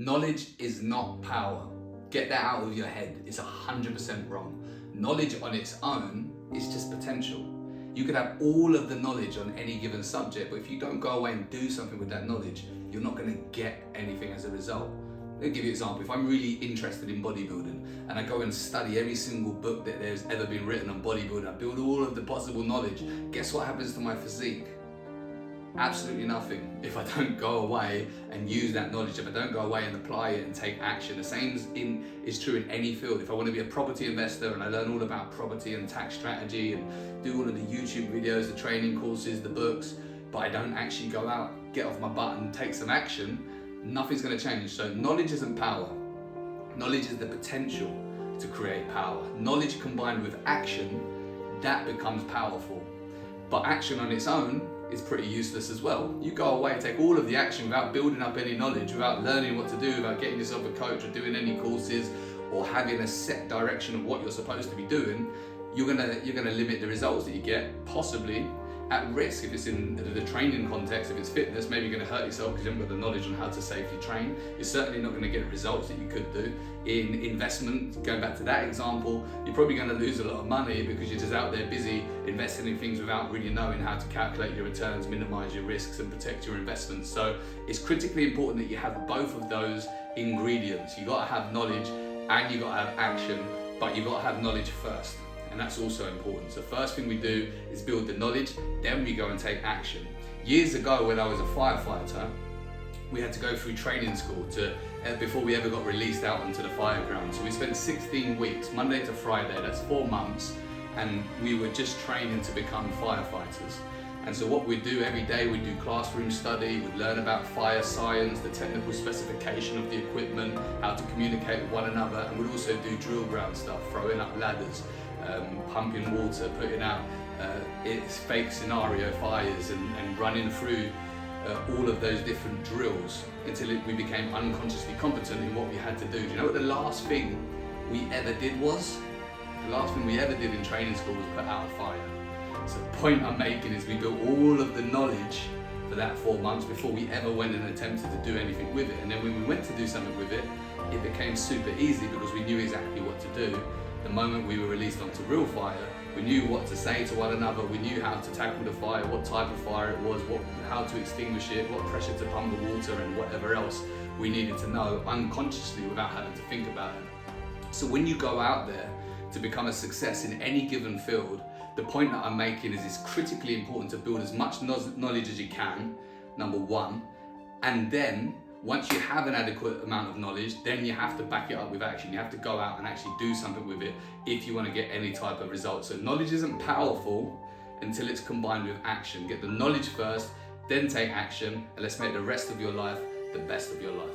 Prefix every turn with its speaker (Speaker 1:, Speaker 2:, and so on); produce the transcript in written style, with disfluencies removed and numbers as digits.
Speaker 1: Knowledge is not power. Get that out of your head. It's 100% wrong. Knowledge on its own is just potential. You could have all of the knowledge on any given subject, but if you don't go away and do something with that knowledge, you're not going to get anything as a result. Let me give you an example. If I'm really interested in bodybuilding and I go and study every single book that there's ever been written on bodybuilding, I build all of the possible knowledge, guess what happens to my physique? Absolutely nothing if I don't go away and use that knowledge, if I don't go away and apply it and take action. The same is true in any field. If I want to be a property investor and I learn all about property and tax strategy and do all of the YouTube videos, the training courses, the books, but I don't actually go out, get off my butt and take some action, nothing's going to change. So knowledge isn't power. Knowledge is the potential to create power. Knowledge combined with action, that becomes powerful. But action on its own is pretty useless as well. You go away, take all of the action without building up any knowledge, without learning what to do, without getting yourself a coach or doing any courses or having a set direction of what you're supposed to be doing, you're gonna limit the results that you get, possibly at risk. If it's in the training context, if it's fitness, maybe you're going to hurt yourself because you haven't got the knowledge on how to safely train. You're certainly not going to get results that you could do. In investment, going back to that example, you're probably going to lose a lot of money because you're just out there busy investing in things without really knowing how to calculate your returns, minimize your risks and protect your investments. So it's critically important that you have both of those ingredients. You got to have knowledge and you got to have action, but you got to have knowledge first. And that's also important. So first thing we do is build the knowledge, then we go and take action. Years ago when I was a firefighter, we had to go through training school before we ever got released out onto the fire ground. So we spent 16 weeks, Monday to Friday, that's 4 months, and we were just training to become firefighters. And so what we do every day, we do classroom study, we'd learn about fire science, the technical specification of the equipment, how to communicate with one another, and we'd also do drill ground stuff, throwing up ladders, pumping water, putting out fake scenario fires and running through all of those different drills until we became unconsciously competent in what we had to do. Do you know what the last thing we ever did was? The last thing we ever did in training school was put out a fire. So the point I'm making is we built all of the knowledge for that 4 months before we ever went and attempted to do anything with it. And then when we went to do something with it, it became super easy because we knew exactly what to do. The moment we were released onto real fire, we knew what to say to one another, we knew how to tackle the fire, what type of fire it was, how to extinguish it, what pressure to pump the water and whatever else we needed to know unconsciously without having to think about it. So when you go out there to become a success in any given field, the point that I'm making is it's critically important to build as much knowledge as you can, number one, and then once you have an adequate amount of knowledge, then you have to back it up with action. You have to go out and actually do something with it if you want to get any type of result. So knowledge isn't powerful until it's combined with action. Get the knowledge first, then take action, and let's make the rest of your life the best of your life.